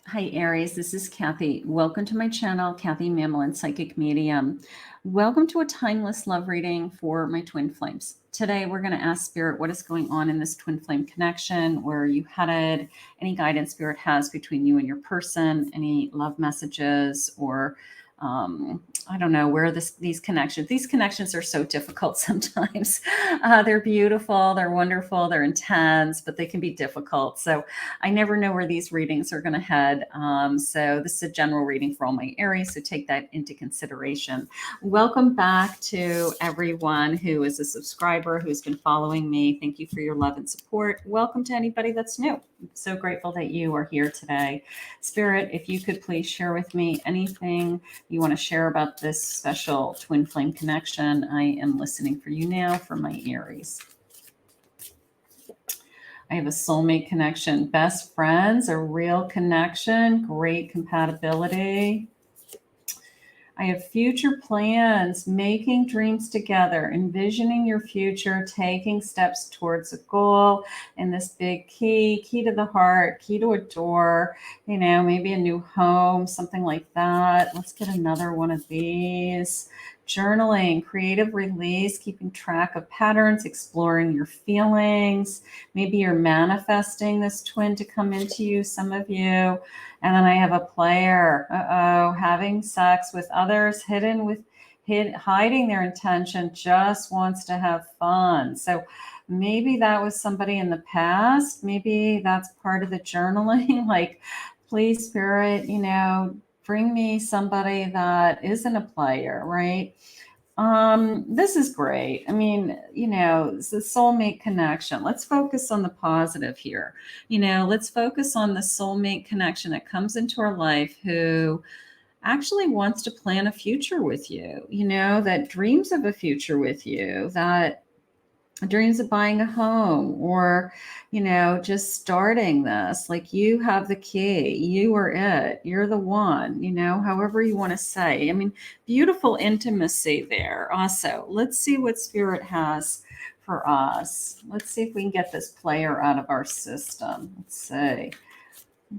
Hi, Aries. This is Kathy. Welcome to my channel, Kathy Mamolen, Psychic Medium. Welcome to a timeless love reading for my twin flames. Today, we're going to ask Spirit what is going on in this twin flame connection, where are you headed, any guidance Spirit has between you and your person, any love messages, or I don't know where these connections are so difficult sometimes. They're beautiful, they're wonderful, they're intense, but they can be difficult. So I never know where these readings are going to head. So this is a general reading for all my Aries, so take that into consideration. Welcome back to everyone who is a subscriber, who's been following me. Thank you for your love and support. Welcome to anybody that's new. I'm so grateful that you are here today. Spirit, if you could please share with me anything you want to share about this special twin flame connection. I am listening for you now for my Aries. I have a soulmate connection, best friends, a real connection, great compatibility. I have future plans, making dreams together, envisioning your future, taking steps towards a goal, and this big key to the heart, key to a door, maybe a new home, something like that. Let's get another one of these. Journaling, creative release, keeping track of patterns, exploring your feelings. Maybe you're manifesting this twin to come into you, some of you. And then I have a player, having sex with others, hiding their intention, just wants to have fun. So maybe that was somebody in the past. Maybe that's part of the journaling. Like, please, Spirit, bring me somebody that isn't a player, right? This is great. I mean, it's a soulmate connection. Let's focus on the positive here. Let's focus on the soulmate connection that comes into our life who actually wants to plan a future with you, that dreams of a future with you, that dreams of buying a home or just starting this. Like, you have the key, you are it, you're the one, however you want to say. I mean, beautiful intimacy there. Also, let's see what Spirit has for us. Let's see if we can get this player out of our system. Let's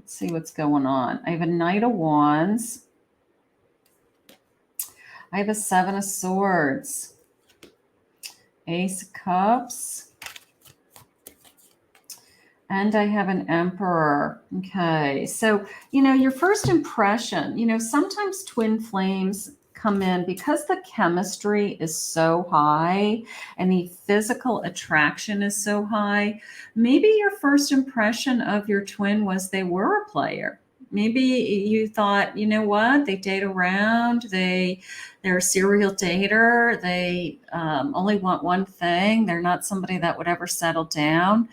see what's going on. I have a Knight of Wands. I have a Seven of Swords, Ace of Cups, and I have an Emperor. Okay, so, your first impression, sometimes twin flames come in because the chemistry is so high and the physical attraction is so high. Maybe your first impression of your twin was they were a player. Maybe you thought, what, they date around, they're a serial dater, they only want one thing, they're not somebody that would ever settle down.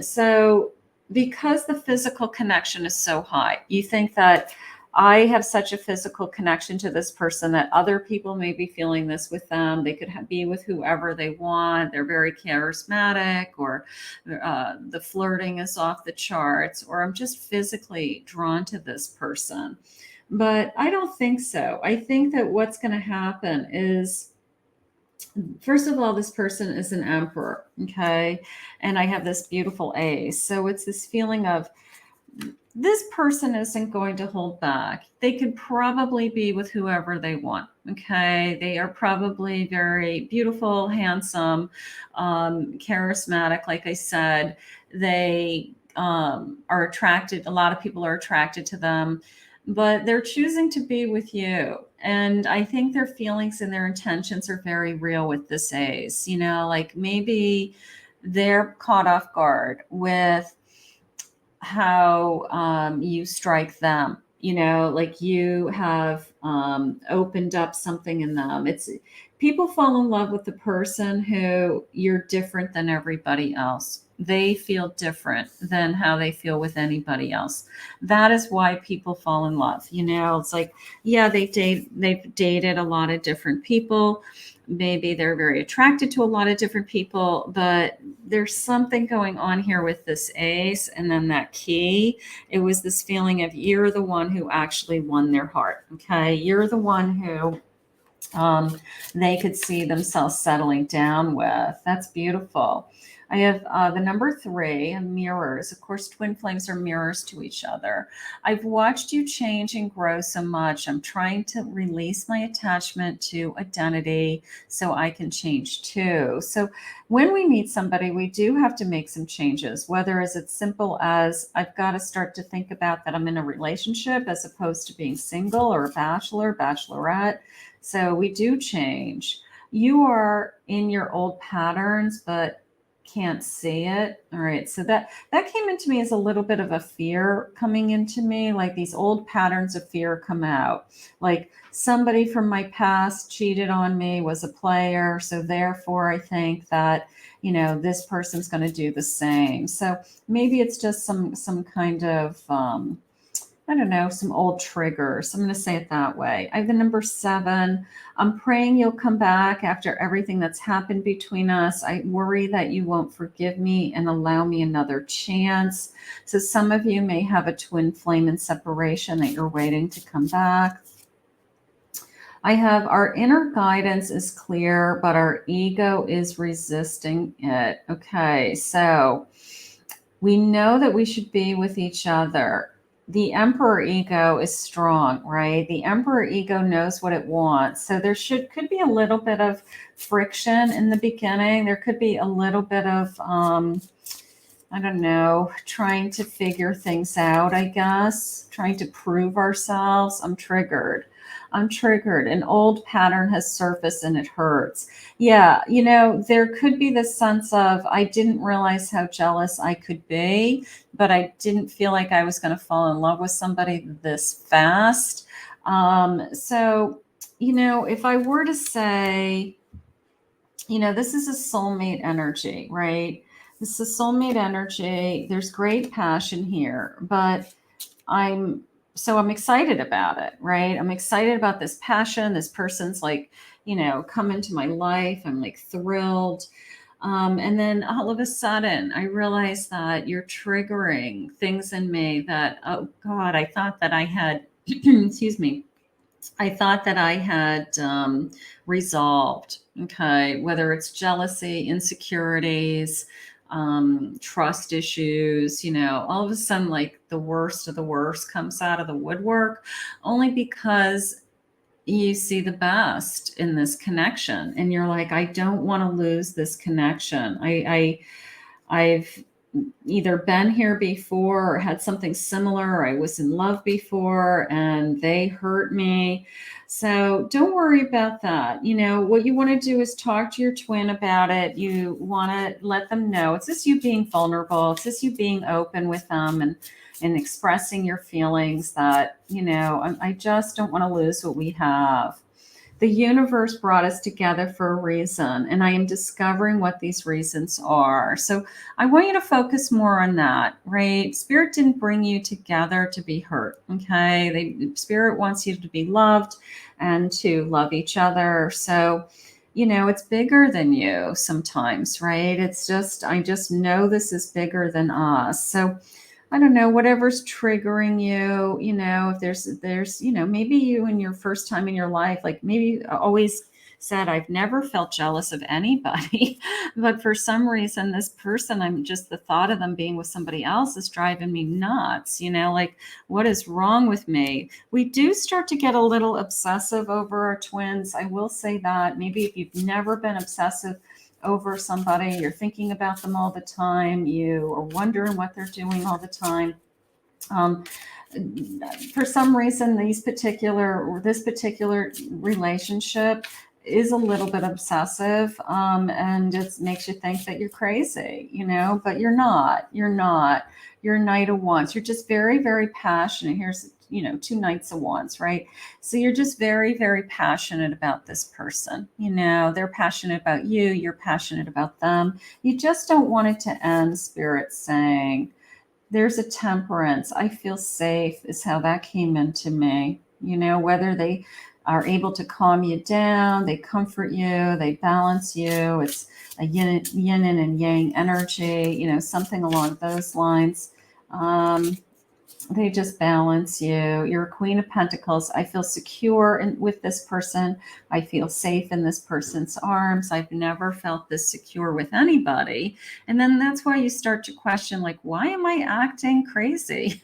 So because the physical connection is so high, you think that I have such a physical connection to this person that other people may be feeling this with them. They could be with whoever they want. They're very charismatic, or the flirting is off the charts, or I'm just physically drawn to this person. But I don't think so. I think that what's going to happen is, first of all, this person is an Emperor, okay? And I have this beautiful Ace. So it's this feeling of, this person isn't going to hold back. They could probably be with whoever they want. Okay. They are probably very beautiful, handsome, charismatic. Like I said, they are attracted. A lot of people are attracted to them, but they're choosing to be with you. And I think their feelings and their intentions are very real with this Ace. Like, maybe they're caught off guard with how you strike them, like you have opened up something in them. It's, people fall in love with the person who you're different than everybody else. They feel different than how they feel with anybody else. That is why people fall in love. It's like, yeah, they've dated a lot of different people. Maybe they're very attracted to a lot of different people, but there's something going on here with this Ace and then that key. It was this feeling of, you're the one who actually won their heart. Okay. You're the one who they could see themselves settling down with. That's beautiful. I have the number 3, mirrors. Of course, twin flames are mirrors to each other. I've watched you change and grow so much. I'm trying to release my attachment to identity so I can change too. So when we meet somebody, we do have to make some changes, whether as it's simple as I've got to start to think about that I'm in a relationship as opposed to being single or a bachelor, bachelorette. So we do change. You are in your old patterns, but can't see it. All right. So that came into me as a little bit of a fear coming into me, like these old patterns of fear come out. Like somebody from my past cheated on me, was a player, so therefore I think that, this person's going to do the same. So maybe it's just some kind of I don't know, some old triggers. I'm going to say it that way. I have the number 7. I'm praying you'll come back after everything that's happened between us. I worry that you won't forgive me and allow me another chance. So some of you may have a twin flame in separation that you're waiting to come back. I have our inner guidance is clear, but our ego is resisting it. Okay, so we know that we should be with each other. The emperor ego is strong, right? The emperor ego knows what it wants. So there could be a little bit of friction in the beginning. There could be a little bit of, I don't know, trying to figure things out, I guess, trying to prove ourselves. I'm triggered. An old pattern has surfaced and it hurts. Yeah, there could be this sense of I didn't realize how jealous I could be, but I didn't feel like I was going to fall in love with somebody this fast. So, if I were to say, this is a soulmate energy, right? This is soulmate energy. There's great passion here, but I'm excited about it, right? I'm excited about this passion. This person's like, come into my life. I'm like thrilled. And then all of a sudden, I realize that you're triggering things in me that, oh God, I thought that I had, excuse me, I thought that I had resolved, okay, whether it's jealousy, insecurities, trust issues, all of a sudden, like the worst of the worst comes out of the woodwork, only because you see the best in this connection. And you're like, I don't want to lose this connection. I've either been here before or had something similar, or I was in love before and they hurt me. So don't worry about that. What you want to do is talk to your twin about it. You want to let them know it's just you being vulnerable. It's just you being open with them and expressing your feelings that, I just don't want to lose what we have. The universe brought us together for a reason, and I am discovering what these reasons are. So I want you to focus more on that, right? Spirit didn't bring you together to be hurt, okay? Spirit wants you to be loved and to love each other. So, it's bigger than you sometimes, right? I just know this is bigger than us. So I don't know, whatever's triggering you, if there's, maybe you in your first time in your life, like maybe always said, I've never felt jealous of anybody, but for some reason, this person, I'm just the thought of them being with somebody else is driving me nuts, like what is wrong with me? We do start to get a little obsessive over our twins. I will say that maybe if you've never been obsessive over somebody, you're thinking about them all the time, you are wondering what they're doing all the time. For some reason, this particular relationship is a little bit obsessive, and it makes you think that you're crazy, but you're not. You're a Knight of Wands. You're just very, very passionate. Here's 2 Knights of Wands, right? So you're just very, very passionate about this person. They're passionate about you. You're passionate about them. You just don't want it to end, Spirit saying. There's a Temperance. I feel safe is how that came into me. Whether they are able to calm you down, they comfort you, they balance you. It's a yin and yang energy, something along those lines. They just balance you. You're a Queen of Pentacles. I feel secure with this person. I feel safe in this person's arms. I've never felt this secure with anybody. And then that's why you start to question, like, why am I acting crazy?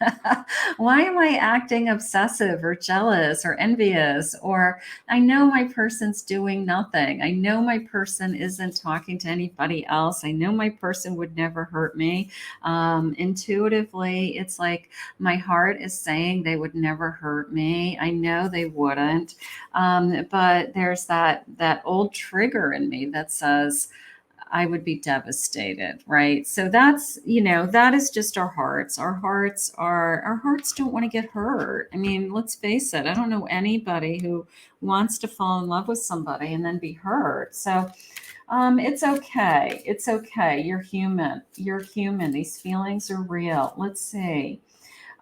Why am I acting obsessive or jealous or envious? Or I know my person's doing nothing. I know my person isn't talking to anybody else. I know my person would never hurt me. Intuitively, it's like, my heart is saying they would never hurt me. I know they wouldn't. But there's that old trigger in me that says I would be devastated, right? So that's, that is just our hearts. Our hearts don't want to get hurt. I mean, let's face it. I don't know anybody who wants to fall in love with somebody and then be hurt. So it's okay. It's okay. You're human. You're human. These feelings are real. Let's see.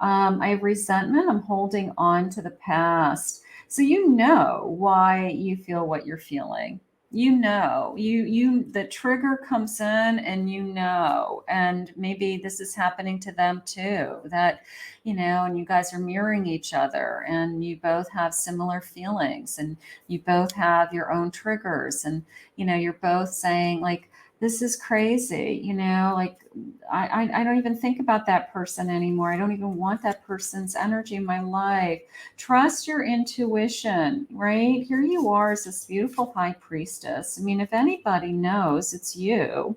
I have resentment. I'm holding on to the past. So you know why you feel what you're feeling. The trigger comes in and maybe this is happening to them too, that, and you guys are mirroring each other and you both have similar feelings and you both have your own triggers and, you're both saying like, this is crazy, like I don't even think about that person anymore. I don't even want that person's energy in my life. Trust your intuition, right? Here you are as this beautiful high priestess. I mean, if anybody knows, it's you.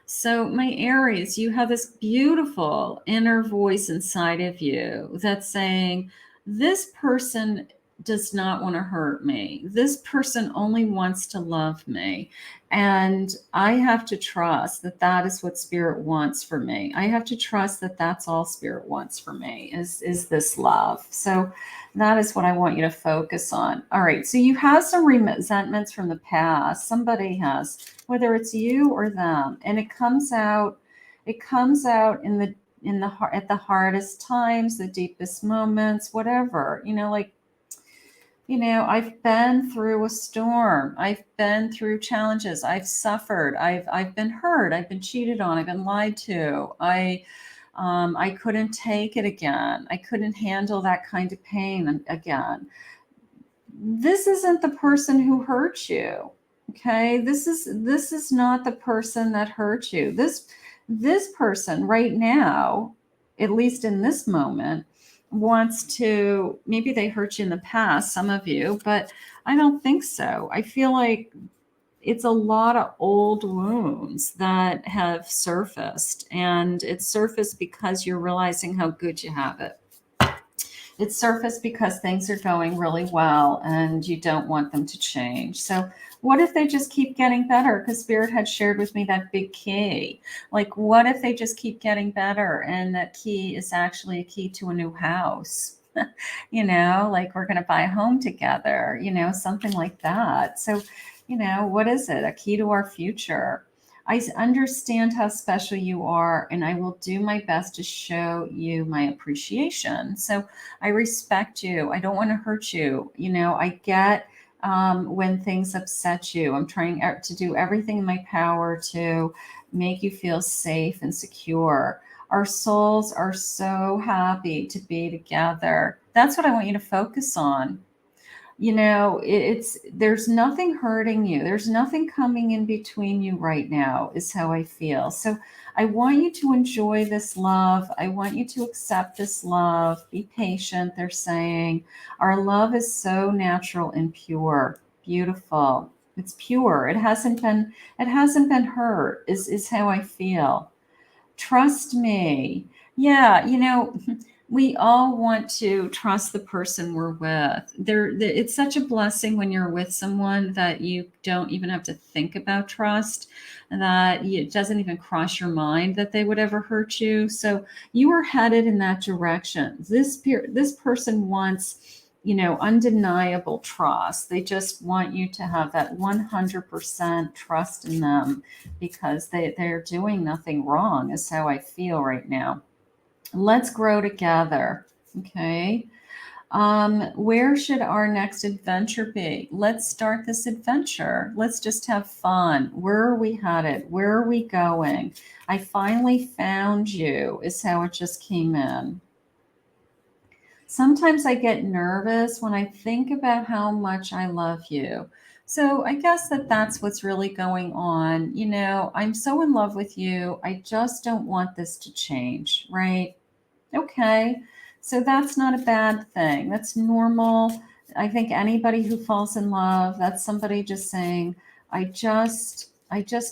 So, my Aries, you have this beautiful inner voice inside of you that's saying, this person does not want to hurt me. This person only wants to love me. And I have to trust that that is what spirit wants for me. I have to trust that that's all spirit wants for me is this love. So that is what I want you to focus on. All right. So you have some resentments from the past. Somebody has, whether it's you or them, and it comes out at the hardest times, the deepest moments, whatever, I've been through a storm. I've been through challenges. I've suffered. I've been hurt. I've been cheated on. I've been lied to. I couldn't take it again. I couldn't handle that kind of pain again. This isn't the person who hurt you. Okay? This is not the person that hurt you. This person right now, at least in this moment, wants to, maybe they hurt you in the past, some of you, but I don't think so. I feel like it's a lot of old wounds that have surfaced, and it's surfaced because you're realizing how good you have it. It's surfaced because things are going really well and you don't want them to change. So what if they just keep getting better? Because Spirit had shared with me that big key. Like, what if they just keep getting better and that key is actually a key to a new house? Like we're going to buy a home together, something like that. So, what is it? A key to our future. I understand how special you are, and I will do my best to show you my appreciation. So I respect you. I don't want to hurt you. I get when things upset you. I'm trying to do everything in my power to make you feel safe and secure. Our souls are so happy to be together. That's what I want you to focus on. There's nothing hurting you. There's nothing coming in between you right now, is how I feel. So I want you to enjoy this love. I want you to accept this love. Be patient, they're saying. Our love is so natural and pure. Beautiful. It's pure. It hasn't been hurt, is how I feel. Trust me. Yeah, we all want to trust the person we're with. It's such a blessing when you're with someone that you don't even have to think about trust, that it doesn't even cross your mind that they would ever hurt you. So you are headed in that direction. This person wants, undeniable trust. They just want you to have that 100% trust in them because they're doing nothing wrong, is how I feel right now. Let's grow together. Okay. Where should our next adventure be? Let's start this adventure. Let's just have fun. Where are we headed? Where are we going? I finally found you, is how it just came in. Sometimes I get nervous when I think about how much I love you. So I guess that's what's really going on. I'm so in love with you. I just don't want this to change, right? Okay. So that's not a bad thing. That's normal. I think anybody who falls in love, that's somebody just saying, I just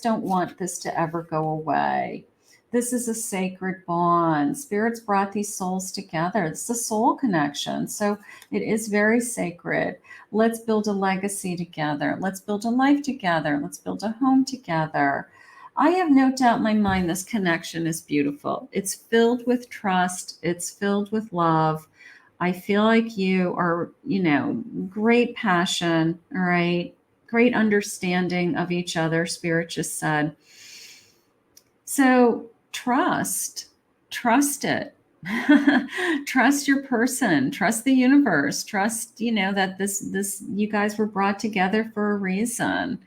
don't want this to ever go away. This is a sacred bond. Spirits brought these souls together. It's a soul connection. So it is very sacred. Let's build a legacy together. Let's build a life together. Let's build a home together. I have no doubt in my mind this connection is beautiful. It's filled with trust, it's filled with love. I feel like you are, great passion, all right? Great understanding of each other, Spirit just said. So trust it. Trust your person, trust the universe, trust, that this you guys were brought together for a reason,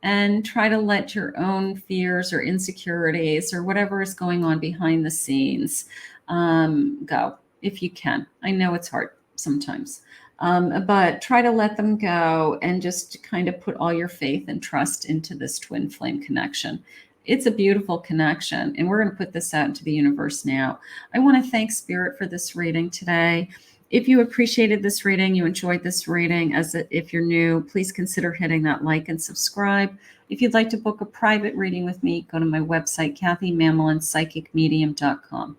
and try to let your own fears or insecurities or whatever is going on behind the scenes go if you can. I know it's hard sometimes, but try to let them go and just kind of put all your faith and trust into this twin flame connection. It's a beautiful connection, and we're going to put this out into the universe now. I want to thank Spirit for this reading today. If you appreciated this reading, you enjoyed this reading, if you're new, please consider hitting that like and subscribe. If you'd like to book a private reading with me, go to my website, KathyMamolenPsychicMedium.com.